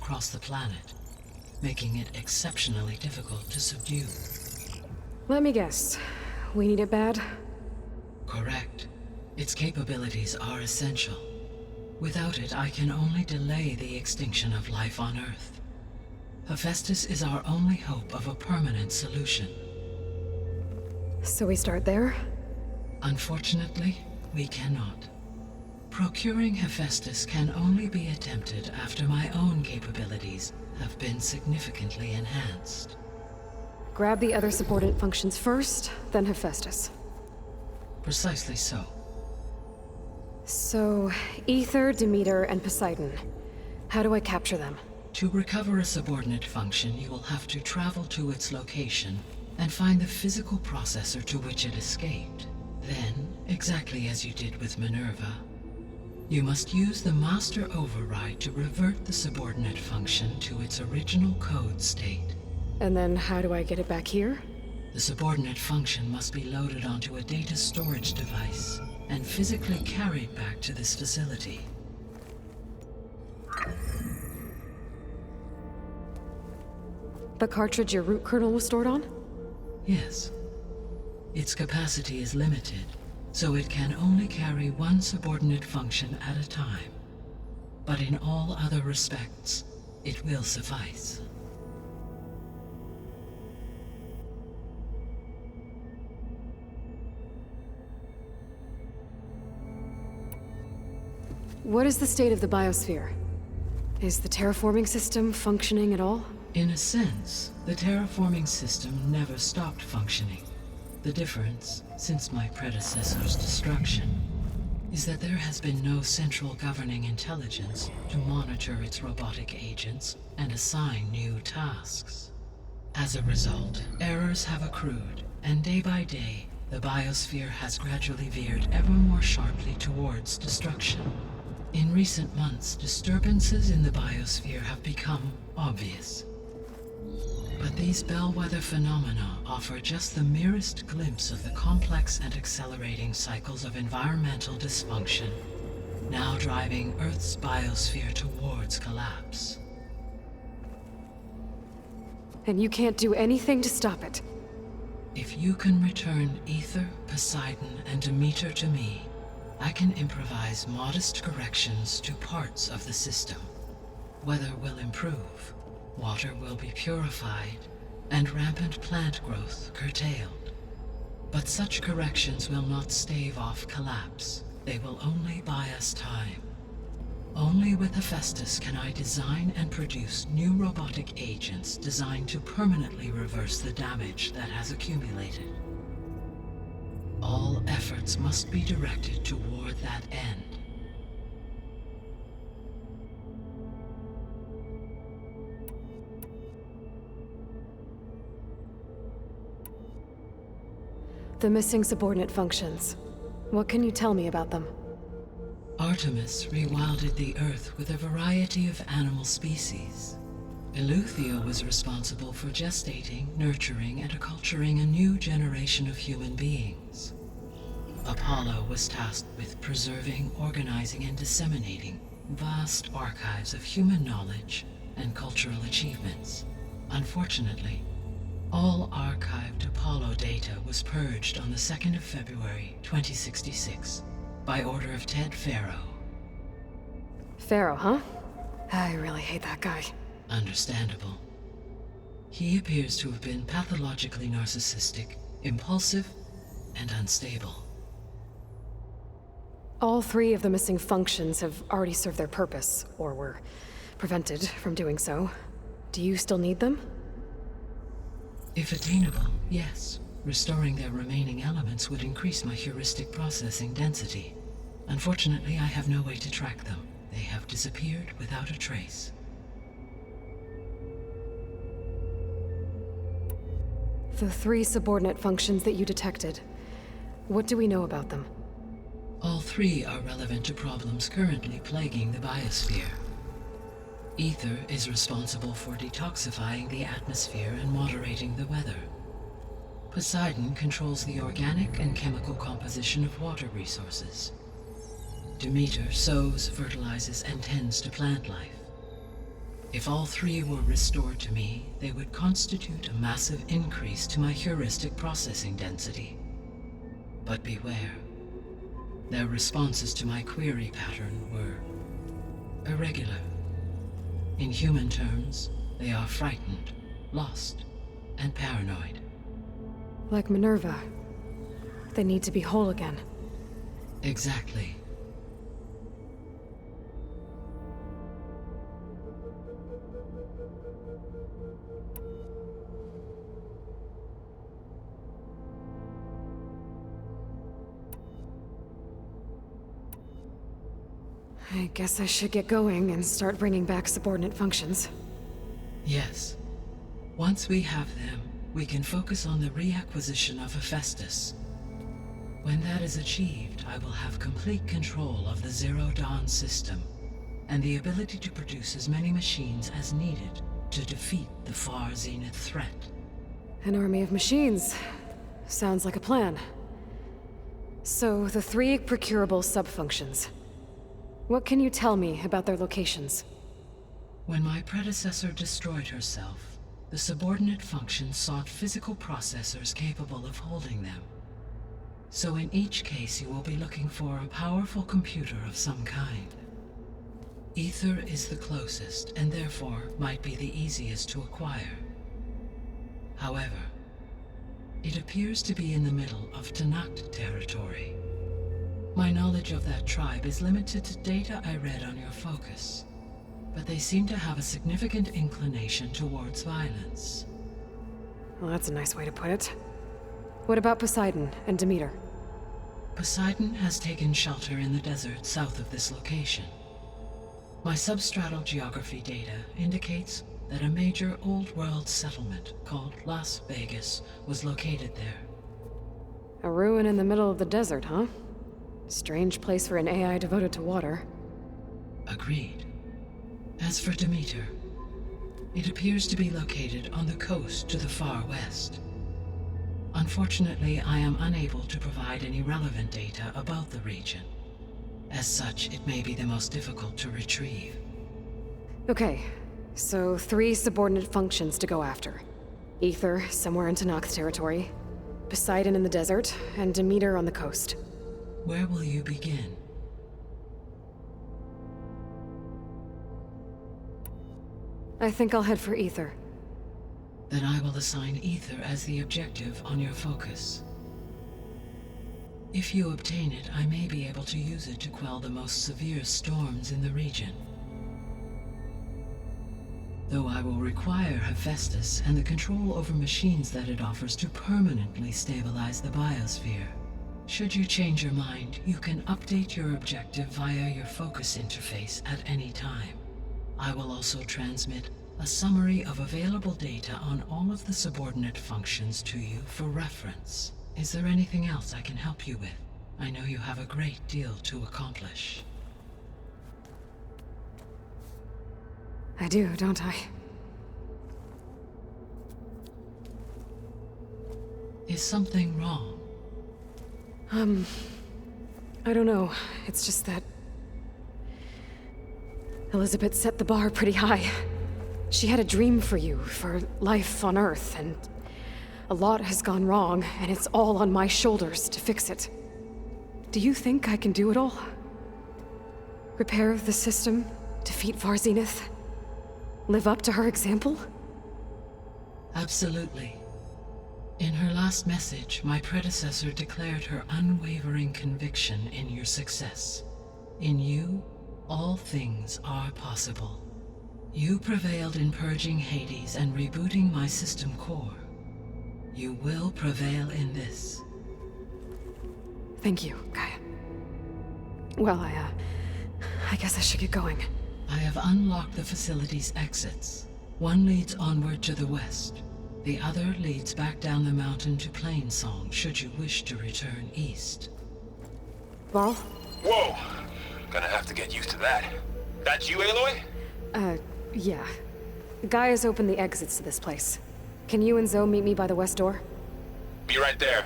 across the planet, making it exceptionally difficult to subdue. Let me guess. We need it bad? Correct. Its capabilities are essential. Without it, I can only delay the extinction of life on Earth. Hephaestus is our only hope of a permanent solution. So we start there? Unfortunately, we cannot. Procuring Hephaestus can only be attempted after my own capabilities have been significantly enhanced. Grab the other subordinate functions first, then Hephaestus. Precisely so. So, Aether, Demeter, and Poseidon. How do I capture them? To recover a subordinate function, you will have to travel to its location and find the physical processor to which it escaped. Then, exactly as you did with Minerva, you must use the master override to revert the subordinate function to its original code state. And then how do I get it back here? The subordinate function must be loaded onto a data storage device and physically carried back to this facility. The cartridge your root kernel was stored on? Yes. Its capacity is limited, so it can only carry one subordinate function at a time. But in all other respects, it will suffice. What is the state of the biosphere? Is the terraforming system functioning at all? In a sense, the terraforming system never stopped functioning. The difference, since my predecessor's destruction, is that there has been no central governing intelligence to monitor its robotic agents and assign new tasks. As a result, errors have accrued, and day by day, the biosphere has gradually veered ever more sharply towards destruction. In recent months, disturbances in the biosphere have become obvious. But these bellwether phenomena offer just the merest glimpse of the complex and accelerating cycles of environmental dysfunction, now driving Earth's biosphere towards collapse. And you can't do anything to stop it? If you can return Aether, Poseidon, and Demeter to me, I can improvise modest corrections to parts of the system. Weather will improve, water will be purified, and rampant plant growth curtailed. But such corrections will not stave off collapse. They will only buy us time. Only with Hephaestus can I design and produce new robotic agents designed to permanently reverse the damage that has accumulated. All efforts must be directed toward that end. The missing subordinate functions. What can you tell me about them? Artemis rewilded the Earth with a variety of animal species. Eleuthia was responsible for gestating, nurturing, and acculturating a new generation of human beings. Apollo was tasked with preserving, organizing, and disseminating vast archives of human knowledge and cultural achievements. Unfortunately, all archived Apollo data was purged on the 2nd of February, 2066, by order of Ted Faro. Pharaoh, huh? I really hate that guy. Understandable. He appears to have been pathologically narcissistic, impulsive, and unstable. All three of the missing functions have already served their purpose, or were prevented from doing so. Do you still need them? If attainable, yes. Restoring their remaining elements would increase my heuristic processing density. Unfortunately, I have no way to track them. They have disappeared without a trace. The three subordinate functions that you detected. What do we know about them? All three are relevant to problems currently plaguing the biosphere. Aether is responsible for detoxifying the atmosphere and moderating the weather. Poseidon controls the organic and chemical composition of water resources. Demeter sows, fertilizes, and tends to plant life. If all three were restored to me, they would constitute a massive increase to my heuristic processing density. But beware. Their responses to my query pattern were irregular. In human terms, they are frightened, lost, and paranoid. Like Minerva. They need to be whole again. Exactly. I guess I should get going and start bringing back subordinate functions. Yes. Once we have them, we can focus on the reacquisition of Hephaestus. When that is achieved, I will have complete control of the Zero Dawn system, and the ability to produce as many machines as needed to defeat the Far Zenith threat. An army of machines. Sounds like a plan. So, the 3 procurable sub-functions. What can you tell me about their locations? When my predecessor destroyed herself, the subordinate functions sought physical processors capable of holding them. So in each case, you will be looking for a powerful computer of some kind. Ether is the closest, and therefore might be the easiest to acquire. However, it appears to be in the middle of Tenakt territory. My knowledge of that tribe is limited to data I read on your focus, but they seem to have a significant inclination towards violence. Well, that's a nice way to put it. What about Poseidon and Demeter? Poseidon has taken shelter in the desert south of this location. My substratal geography data indicates that a major old-world settlement called Las Vegas was located there. A ruin in the middle of the desert, huh? Strange place for an AI devoted to water. Agreed. As for Demeter, it appears to be located on the coast to the far west. Unfortunately, I am unable to provide any relevant data about the region. As such, it may be the most difficult to retrieve. Okay, so 3 subordinate functions to go after. Ether, somewhere in Tenakt territory. Poseidon in the desert, and Demeter on the coast. Where will you begin? I think I'll head for Ether. Then I will assign Ether as the objective on your focus. If you obtain it, I may be able to use it to quell the most severe storms in the region. Though I will require Hephaestus and the control over machines that it offers to permanently stabilize the biosphere. Should you change your mind, you can update your objective via your focus interface at any time. I will also transmit a summary of available data on all of the subordinate functions to you for reference. Is there anything else I can help you with? I know you have a great deal to accomplish. I do, don't I? Is something wrong? I don't know. It's just that Elizabeth set the bar pretty high. She had a dream for you, for life on Earth, and a lot has gone wrong, and it's all on my shoulders to fix it. Do you think I can do it all? Repair the system, defeat Far Zenith, live up to her example? Absolutely. In her last message, my predecessor declared her unwavering conviction in your success. In you, all things are possible. You prevailed in purging Hades and rebooting my system core. You will prevail in this. Thank you, Gaia. Well, I guess I should get going. I have unlocked the facility's exits. One leads onward to the west. The other leads back down the mountain to Plainsong, should you wish to return east. Varl? Whoa! Gonna have to get used to that. That's you, Aloy? Yeah. Gaia's opened the exits to this place. Can you and Zoe meet me by the west door? Be right there.